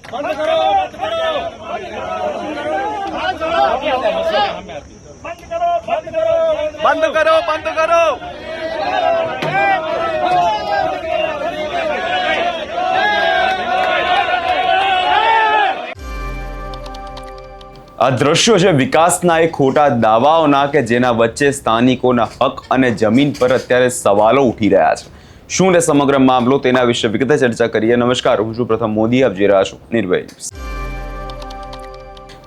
बंद करो, बंद करो, बंद करो, बंद करो, बंद करो। આ દ્રશ્યો છે વિકાસના એ ખોટા દાવાઓના કે જેના વચ્ચે સ્થાનિકોના હક અને જમીન પર અત્યારે સવાલો ઉઠી રહ્યા છે। શું ને સમગ્ર મામલો તેના વિશે વિગતે ચર્ચા કરીએ। નમસ્કાર, હું છું પ્રથમ મોદી, આપ જોઈ રહ્યા છો નિર્ભય ન્યૂઝ।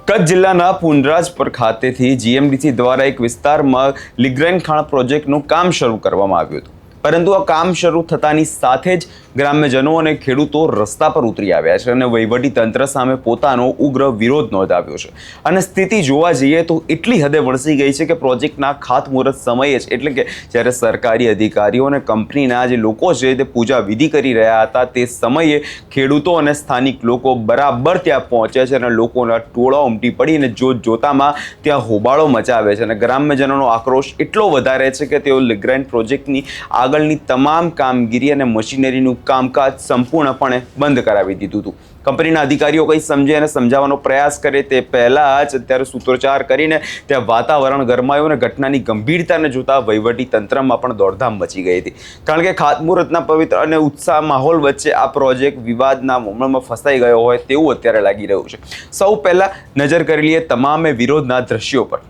કચ્છ જિલ્લાના પુનરાજપર ખાતેથી જીએમડીસી દ્વારા એક વિસ્તારમાં લિગ્રેન ખાણ પ્રોજેક્ટનું કામ શરૂ કરવામાં આવ્યું હતું, પરંતુ આ કામ શરૂ થતાની સાથે જ ગ્રામ્યજનો અને ખેડૂતો રસ્તા પર ઉતરી આવ્યા છે અને વહીવટી તંત્ર સામે પોતાનો ઉગ્ર વિરોધ નોંધાવ્યો છે। અને સ્થિતિ જોવા જઈએ તો એટલી હદે વણસી ગઈ છે કે પ્રોજેક્ટના ખાતમુહૂર્ત સમયે જ, એટલે કે જ્યારે સરકારી અધિકારીઓ અને કંપનીના જે લોકો છે તે પૂજા વિધિ કરી રહ્યા હતા તે સમયે ખેડૂતો અને સ્થાનિક લોકો બરાબર ત્યાં પહોંચ્યા છે અને લોકોના ટોળા ઉમટી પડીને જોતામાં ત્યાં હોબાળો મચાવે છે અને ગ્રામ્યજનોનો આક્રોશ એટલો વધારે છે કે તેઓ લિગ્રેન પ્રોજેક્ટની આગળની તમામ કામગીરી અને મશીનરીનું કામકાજ સંપૂર્ણપણે બંધ કરાવી દીધું હતું। કંપનીના અધિકારીઓ કંઈ સમજે અને સમજાવવાનો પ્રયાસ કરે તે પહેલાં જ અત્યારે સૂત્રોચ્ચાર કરીને ત્યાં વાતાવરણ ગરમાયું અને ઘટનાની ગંભીરતાને જોતા વહીવટી તંત્રમાં પણ દોડધામ મચી ગઈ હતી, કારણ કે ખાતમુહૂર્તના પવિત્ર અને ઉત્સાહ માહોલ વચ્ચે આ પ્રોજેક્ટ વિવાદના મામલામાં ફસાઈ ગયો હોય તેવું અત્યારે લાગી રહ્યું છે। સૌ પહેલાં નજર કરી લઈએ તમામે વિરોધના દ્રશ્યો પર।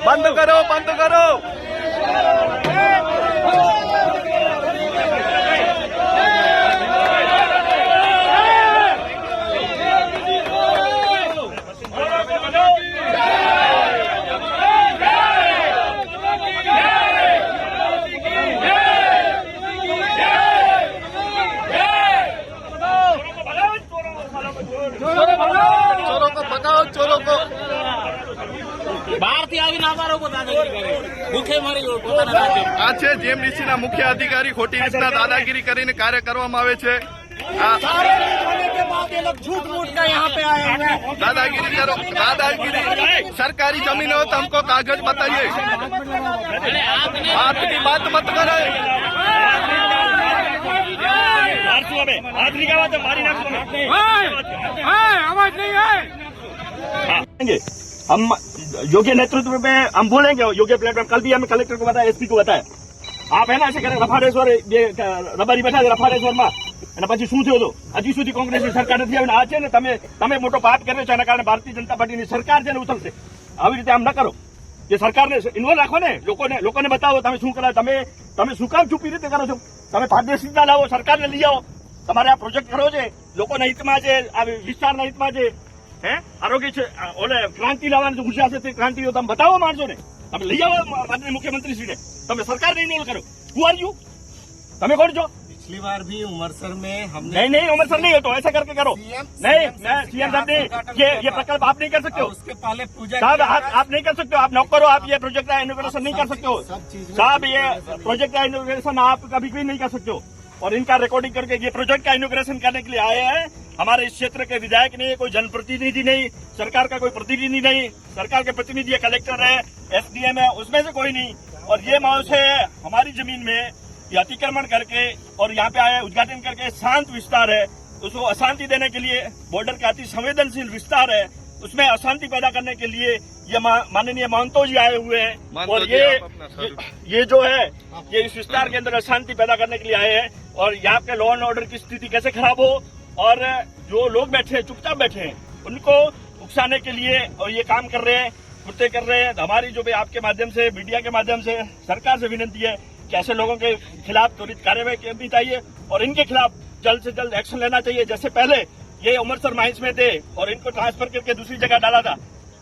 बंद करो, बंद करो। चोरों को બહારથી આવીને અમારો ઉપર દાદાગીરી કરે, ભૂખે મરી પોતાના સાથે। આ છે જીએમડીસીના મુખ્ય અધિકારી ખોટી રીતના દાદાગીરી કરીને કાર્ય કરવામાં આવે છે। झूठ मूठ का यहाँ पे आए हुए हैं। दादागिरी करो, दादागिरी। सरकारी जमीन हो तो हमको कागज बताइए, बात की बात मत करो। आदमी का बात मारी ना आवाज नहीं है। हम योग्य नेतृत्व में हम बोलेंगे, योग्य प्लेटफॉर्म। कल भी हमें कलेक्टर को बताया, एसपी को बताया। आप है ना ऐसे करे रफाडेश्वर રબારી બેઠા છે રફાડેશ્વરમાં અને પછી શું થયું હતું હજી સુધી કોંગ્રેસની સરકાર નથી આવી। આ છે ને તમે મોટો પાપ કર્યો છે, એના કારણે ભારતીય જનતા પાર્ટીની સરકાર છે ને ઉથલશે। આવી રીતે આમ ન કરો, જે સરકારને ઇન્વોલ્વ રાખો ને, લોકોને બતાવો તમે શું કરો। તમે શું કામ ચૂપી રીતે કરો છો? તમે પારદર્શિતા લાવો, સરકારને લઈ આવો। તમારે આ પ્રોજેક્ટ કરવો છે, લોકોના હિતમાં છે, આ વિસ્તારના હિતમાં છે। આરોગ્ય છે, ઓલે ક્રાંતિ લાવવાની હોશિયાર છે તે ક્રાંતિઓ તમે બતાવો માણસો ને, તમે લઈ આવો માનનીય મુખ્યમંત્રીશ્રીને। તમે સરકારને ઇન્વોલ્વ કરો। Who are you? તમે કોણ છો? पिछली बार भी उमरसर में हमने नहीं उमरसर नहीं हो तो ऐसा करके करो। नहीं सीएम साहब ने ये प्रकल्प आप नहीं कर सकते हो। उसके पहले पूजा साहब आप नहीं कर सकते हो, आप नौकर करो, आप ये प्रोजेक्ट का इनोग्रेशन नहीं कर सकते हो साहब। ये प्रोजेक्ट का इनोग्रेशन आप कभी भी नहीं कर सकते हो। और इनका रिकॉर्डिंग करके ये प्रोजेक्ट का इनोग्रेशन करने के लिए आए हैं। हमारे इस क्षेत्र के विधायक नहीं है, कोई जनप्रतिनिधि नहीं, सरकार का कोई प्रतिनिधि नहीं। सरकार के प्रतिनिधि कलेक्टर है, एसडीएम है, उसमें से कोई नहीं। और ये मानव है हमारी जमीन में ये अतिक्रमण करके और यहाँ पे आए उद्घाटन करके शांत विस्तार है, उसको अशांति देने के लिए बॉर्डर का अति संवेदनशील विस्तार है, उसमें अशांति पैदा करने के लिए ये माननीय महंतो जी आए हुए हैं। और ये जो है ये इस विस्तार के अंदर अशांति पैदा करने के लिए आए हैं। और यहाँ के लॉ एंड ऑर्डर की स्थिति कैसे खराब हो और जो लोग बैठे हैं चुपचाप बैठे हैं उनको उकसाने के लिए और ये काम कर रहे हैं, कृत्य कर रहे हैं। हमारी जो भी आपके माध्यम से, मीडिया के माध्यम से सरकार से विनती है कि ऐसे लोगों के खिलाफ त्वरित कार्रवाई करनी चाहिए और इनके खिलाफ जल्द से जल्द एक्शन लेना चाहिए। जैसे पहले ये उमरसर माइंस में थे और इनको ट्रांसफर करके दूसरी जगह डाला था,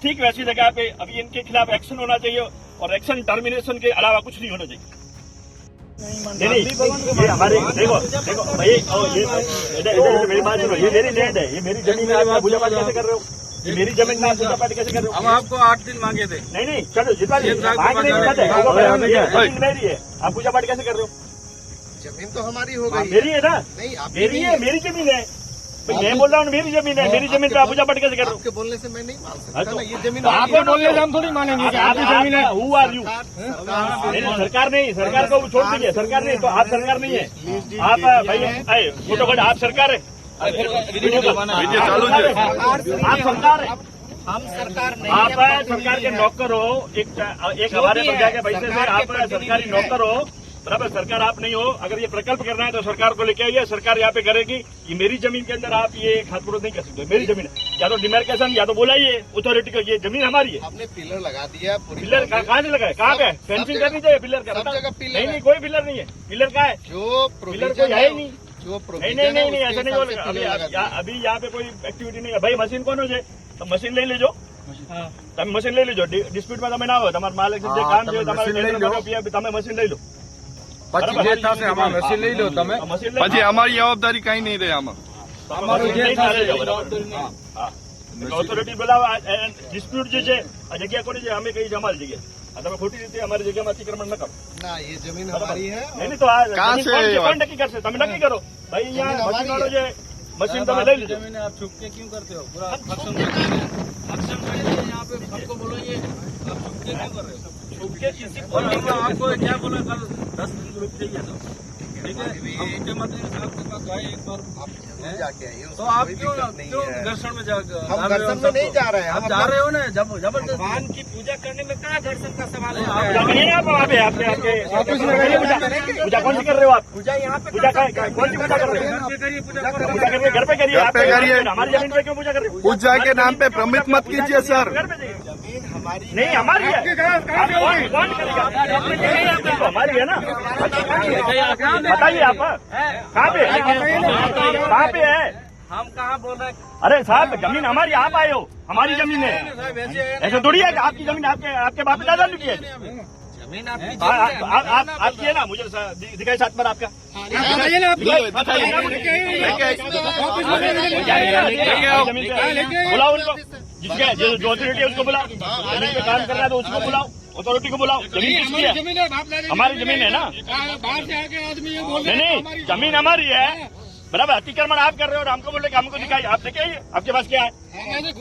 ठीक वैसी जगह पे अभी इनके खिलाफ एक्शन होना चाहिए और एक्शन टर्मिनेशन के अलावा कुछ नहीं होना चाहिए। नहीं ये हमारे देखो भाई, ये मेरी बात सुनो, ये मेरी लैंड है, ये मेरी जमीन है। आप पूजा पाठ कैसे कर रहे हो? ये मेरी जमीन में आप पूजा पाठ कैसे कर रहे हो? हम आपको 8 दिन मांगे थे। नहीं चलो जितना मेरी है, आप पूजा पाठ कैसे कर रहे हो? जमीन तो हमारी हो गई मेरी है ना, नहीं आप मेरी है, मेरी जमीन है। भाई मैं बोल रहा हूँ मेरी जमीन है, मेरी जमीन पे आप पूजा पाठ कैसे कर रहे हो? आपके बोलने से मैं नहीं मान सकता हाँ, तो ना, ये जमीन आपके बोलने से हम थोड़ी मानेंगे कि आपकी जमीन है। Who are you? सरकार नहीं, सरकार को छोड़ दीजिए, सरकार नहीं तो आप सरकार नहीं है। आप भाई फोटो खड़े, आप सरकार है, आप सरकार है, हम सरकार नहीं आप सरकार के नौकर हो। एक हमारे प्रजा के पैसे से आप सरकारी नौकर हो, बराबर। सरकार आप नहीं हो। अगर ये प्रकल्प करना है तो सरकार को लेके आइए, सरकार यहाँ पे करेगी। ये मेरी जमीन के अंदर आप ये खातपुरोध नहीं कर सकते, मेरी जमीन है। या तो डिमार्केशन या तो बुलाइए अथॉरिटी को, ये जमीन हमारी है। आपने पिलर लगा दिया पूरी पिलर कहाँ से लगाए, कहाँ पे? फेंसिंग करनी चाहिए पिलर का। सब जगह पिलर नहीं है। नहीं, कोई पिलर नहीं है। पिलर कहाँ है? जो पिलर कोई है ही नहीं। जो नहीं provision नहीं है, नहीं नहीं, उसके ऐसा नहीं हिसाब से बोलेगा। पिलर लगा दिया। अभी यहाँ पे कोई एक्टिविटी नहीं है। भाई मशीन कौन हो जाए तो मशीन લઈ લેજો, તમે મશીન લઈ લેજો। ડિસ્પ્યુટમાં તમે ના હોય, તમારા માલિક જે કામ છે તમારે તમે મશીન લઈ લો। પછી જે થશે આમાં મશીન લઈ લો તમે, મશીન લઈ પછી અમારી જવાબદારી કઈ નહીં રહે આમાં। અમારું જે ઓથોરિટી બોલાવો। ડિસ્પ્યુટ જે છે આ જગ્યા કોની છે? અમે કહીએ છીએ અમારી જગ્યા। તમે ખોટી રીતે અમારી જગ્યામાં અતિક્રમણ ન કરો। ना ये जमीन हमारी है નહીં નહીં, તો આ કાં જમીન છે કોણ છે? એ કોણ નક્કી કરશે? તમે નક્કી કરો। ભાઈ અહીંયા જમીન મશીન વાળો અમારી જે મશીન તમે લઈ લેજો। आप छुप के क्यों करते हो? पूरा फंक्शन यहाँ पे सबको बोलो ये आप छुप के क्यों कर रहे हो? छुप के किसी को आपको क्या बोला कल 10 दिन ग्रुप चाहिए था, ठीक है? हम मुख्यमंत्री साहब के पास गए एक बार, जाके आइए तो आप क्यों क्यों घर्षण में जा हम घर्षण में नहीं जा रहे हैं, आप हम जा रहे हो ना जबरदस्त। भगवान की पूजा करने में कहाँ घर्षण का सवाल है? पूजा करिए ना आप वहाँ पे, आपके ऑफिस में करिए पूजा। पूजा कौन सी कर रहे हो आप? पूजा यहाँ पे पूजा कौन सी पूजा कर रहे हो? पूजा करिए, घर पे करिए। घर पे करिए। हमारी जमीन पे क्यों पूजा कर रहे हो? पूजा के नाम पे भ्रमित मत कीजिए सर। घर पे जाइए। जमीन हमारी नहीं हमारी है। आप कौन करेगा? आपने कही है, आपने तो हमारी है ना। बताइए आप कहाँ पे कहाँ पे है? हम कहाँ बोल रहे हैं? अरे साहब जमीन हमारी, आप आए हो, हमारी जमीन है। साहब ऐसे है ना, ऐसे थोड़ी है कि आपकी जमीन आपके बाप दादा ने की है। जमीन आपकी आपकी है ना, मुझे दिखाई साथ पर आपका। बुलाओ उनको, जिसके जो अथॉरिटी है उसको बुलाओ। जमीन पे काम कर रहा है तो उसको बुलाओ, अथॉरिटी को बुलाओ। जमीन किसकी है? हमारी जमीन है ना। नहीं नहीं, जमीन हमारी है, बराबर। अतिक्रमण आप कर रहे हो और हमको बोले कि हमको दिखाइए। आप लेके आइए, आपके पास क्या है?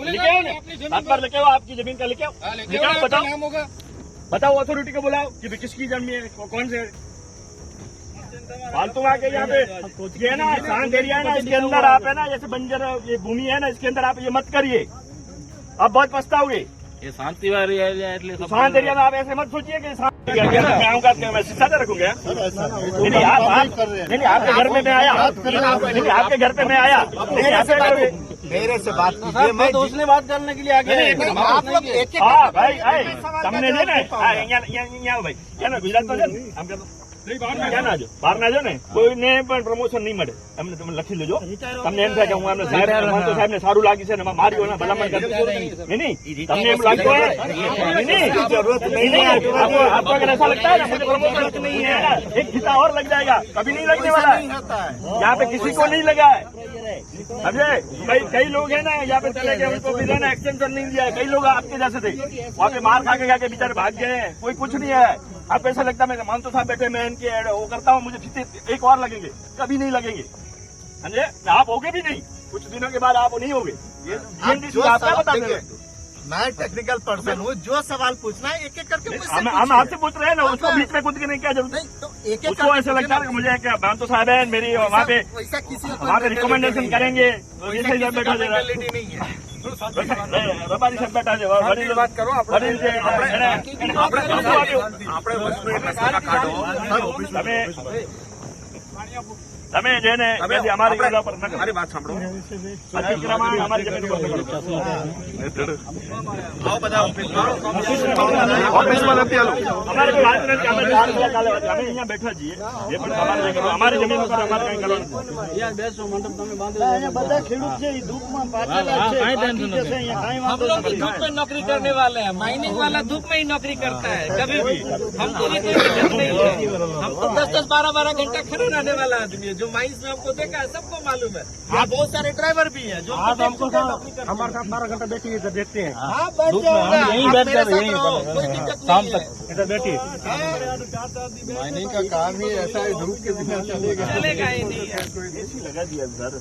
लेके आओ ना, साथ पर लेके आओ, आपकी जमीन का लेके आओ। लेके आओ, बताओ बताओ अथॉरिटी को बुलाओ कि किसकी जमीन है, कौन से फालतू आके यहाँ पे ये ना शांत एरिया है ना, इसके अंदर आप है ना, जैसे बंजर ये भूमि है ना, इसके अंदर आप ये मत करिए, आप बहुत पछताओगे। ये शांति वाली एरिया है, इसलिए शांत एरिया में आप ऐसे मत सोचिए कि शांत एरिया में मैं आऊंगा तो मैं शिक्षा रखूंगा। नहीं नहीं, आप नहीं आपके घर में मैं आया, नहीं आपके घर पे मैं आया, नहीं ऐसे करोगे। मेरे से बात कीजिए। मैं तो उसने बात करने के लिए आ गया। आप लोग एक एक हाँ भाई, તમને છે ને અહીંયા ભાઈ ક્યાં ગુજરાતમાં છે ને આમ કે ક્યાં ના જો બહાર ના જો ને કોઈને પણ પ્રમોશન નહીં મળે। એમને તમે લખી લેજો, તમને એમ થાય કે હું એમને સાહેબ ને સારું લાગી છે ને મારી ભલામણ કરી नहीं તમને એમ લાગતું હોય नहीं आपको अगर ऐसा लगता है ना मुझे प्रमोशन नहीं है, एक घिसा और लग जाएगा, कभी नहीं लगने वाला है। यहाँ पे किसी को नहीं लगा है, समझे? कई लोग हैं ना यहाँ पे चले गए, उनको भी ना एक्सटेंशन नहीं दिया है। कई लोग आपके जैसे थे, वहाँ पे मार खा के बेचारे भाग गए हैं, कोई कुछ नहीं है। आपको ऐसा लगता है मैं मानतो साहब बैठे मैं इनके वो करता हूँ, मुझे फिर एक और लगेंगे, कभी नहीं लगेंगे, समझे? आप होगे भी नहीं, कुछ दिनों के बाद आप नहीं होगे। ये GMDC आपका बता देंगे। मैं टेक्निकल पर्सन हूँ, जो सवाल पूछना है एक एक करके मुझसे हम पूछिए। आपसे पूछ रहे हैं ना, उसको बीच में कूद के नहीं क्या जरूरत? नहीं तो एक एक उसको ऐसा लगता है कि मुझे क्या मानतो साहब है मेरी वहाँ पे वैसा किसी को वहाँ पे रिकमेंडेशन करेंगे, वैसा किसी का मेंटालिटी नहीं है। રબારી સાહેબ બેઠા છે, વડીલ વાત કરો, વડીલ છે, તમે જેને અમારી જગ્યા પર મારી વાત સાંભળો, અતિક્રમણ અમારી જમીન પર ઓફિસમાં નથી આલું। અમારે કોઈ વાત નથી, અમે 4 કલાક કાલે વાત, અમે અહીંયા બેઠા છીએ, જે પણ તમારે જે કરવું અમારી જમીન ઉપર અમારે કઈ કરવાનું બધા ખેડૂત છે એ ધૂપમાં પાટેલા છે, પાકી જશે અહીંયા કાંઈ વાંધો નથી। धूप में नौकरी करने वाले हैं, माइनिंग वाला धूप में ही नौकरी करता है कभी भी। हमको भी कोई दिक्कत नहीं है, हम तो 10-10, 12-12 घंटा खड़े रहने वाला आदमी है। जो माइंस में हमको देखा है सबको मालूम है। यहाँ बहुत सारे ड्राइवर भी हैं जो आप हमको हमारे साथ 12 घंटा बैठिए इधर देखते हैं हाँ बैठ धूप में जाओगे, हम यहीं आप बैठ मेरे जाते साथ यहीं रहो, पर कोई दिक्कत शाम नहीं तक है। इधर बैठिए माइनिंग का काम ही ऐसा है, धूप के बिना चलेगा। चलेगा ही नहीं है। एसी लगा दिया सर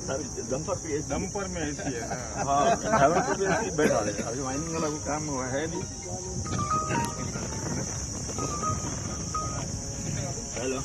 डंपर पे डंपर में ऐसी है ना। हाँ ड्राइवर को भी एसी बैठा देगा अभी माइनिंग वाला कोई काम हुआ है नहीं हेलो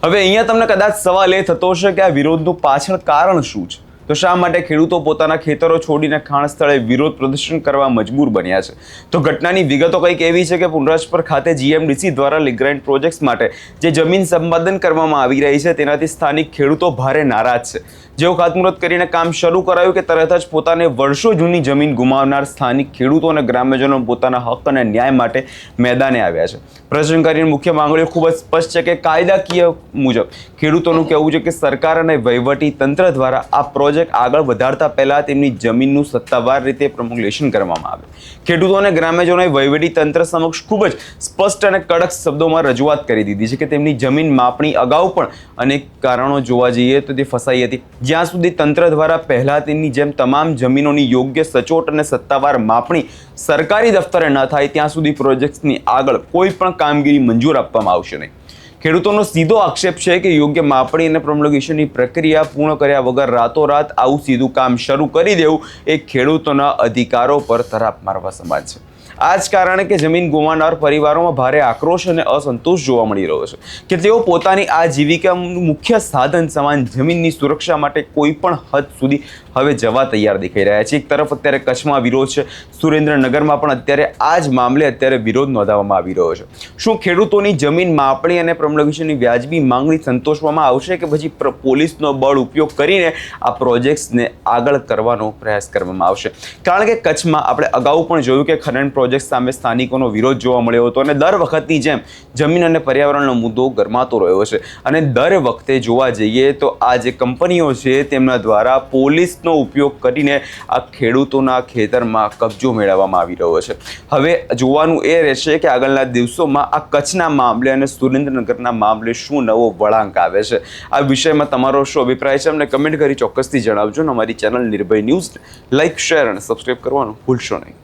હવે અહીંયા તમને કદાચ સવાલ એ થતો હશે કે આ વિરોધનું પાછળ કારણ શું છે? તો શા માટે ખેડૂતો પોતાના ખેતરો છોડીને ખાણ સ્થળે વિરોધ પ્રદર્શન કરવા મજબૂર બન્યા છે? તો ઘટનાની વિગતો કંઈક એવી છે કે પુનરાજપર ખાતે જીએમડીસી દ્વારા લિગ્રાઇન પ્રોજેક્ટ્સ માટે જે જમીન સંપાદન કરવામાં આવી રહી છે તેનાથી સ્થાનિક ખેડૂતો ભારે નારાજ છે. જેઓ ખાતમુહૂર્ત કરીને કામ શરૂ કરાયું કે તરત જ પોતાને વર્ષો જૂની જમીન ગુમાવનાર સ્થાનિક ખેડૂતો અને ગ્રામ્યજનો પોતાના હક અને ન્યાય માટે મેદાને આવ્યા છે. પ્રદર્શનકારીની મુખ્ય માંગણીઓ ખૂબ જ સ્પષ્ટ છે કે કાયદાકીય મુજબ ખેડૂતોનું કહેવું છે કે સરકાર અને વહીવટી તંત્ર દ્વારા આ પ્રોજેક્ટ આગળ વધારતા પહેલા તેમની જમીનનું સત્તાવાર રીતે પ્રમોલેશન કરવામાં આવે. ખેડૂતો અને ગ્રામ્યજનોએ વહીવટી તંત્ર સમક્ષ ખૂબ જ સ્પષ્ટ અને કડક શબ્દોમાં રજૂઆત કરી દીધી છે કે તેમની જમીન માપણી અગાઉ પણ અનેક કારણો જોવા જઈએ તો તે ફસાઈ હતી. જ્યાં સુધી તંત્ર દ્વારા પહેલા તેમની જેમ તમામ જમીનોની યોગ્ય સચોટ અને સત્તાવાર માપણી સરકારી દફતરે ન થાય ત્યાં સુધી પ્રોજેક્ટ્સની આગળ કોઈ પણ કામગીરી મંજૂર આપવામાં આવશે નહીં. ખેડૂતોનો સીધો આક્ષેપ છે કે યોગ્ય માપણી અને પ્રમોલેશનની પ્રક્રિયા પૂર્ણ કર્યા વગર રાતોરાત આવું સીધું કામ શરૂ કરી દેવું એ ખેડૂતોના અધિકારો પર તરાપ મારવા સમાન છે. આ જ કારણે કે જમીન ગુમાવનાર પરિવારોમાં ભારે આક્રોશ અને અસંતોષ જોવા મળી રહ્યો છે કે તેઓ પોતાની આજીવિકાનું મુખ્ય સાધન સમાન જમીનની સુરક્ષા માટે કોઈ પણ હદ સુધી હવે જવા તૈયાર દેખાઈ રહ્યા છે. એક તરફ અત્યારે કચ્છમાં વિરોધ છે, સુરેન્દ્રનગરમાં પણ અત્યારે આ જ મામલે અત્યારે વિરોધ નોંધાવવામાં આવી રહ્યો છે. શું ખેડૂતોની જમીન માપણી અને પ્રમોલેશનની વ્યાજબી માંગણી સંતોષવામાં આવશે કે પછી પોલીસનો બળ ઉપયોગ કરીને આ પ્રોજેક્ટ્સને આગળ કરવાનો પ્રયાસ કરવામાં આવશે? કારણ કે કચ્છમાં આપણે અગાઉ પણ જોયું કે ખનન પ્રોજેક્ટ સામે સ્થાનિકોનો વિરોધ જોવા મળ્યો હતો અને દર વખતની જેમ જમીન અને પર્યાવરણનો મુદ્દો ગરમાતો રહ્યો છે અને દર વખતે જોવા જઈએ તો આ જે કંપનીઓ છે તેમના દ્વારા પોલીસનો ઉપયોગ કરીને આ ખેડૂતોના ખેતરમાં કબજો મેળવવામાં આવી રહ્યો છે. હવે જોવાનું એ રહેશે કે આગળના દિવસોમાં આ કચ્છના મામલે અને સુરેન્દ્રનગરના મામલે શું નવો વળાંક આવે છે. આ વિષયમાં તમારો શું અભિપ્રાય છે અમને કમેન્ટ કરી ચોક્કસથી જણાવજો અને અમારી ચેનલ નિર્ભય ન્યૂઝ લાઇક, શેર અને સબસ્ક્રાઇબ કરવાનું ભૂલશો નહીં.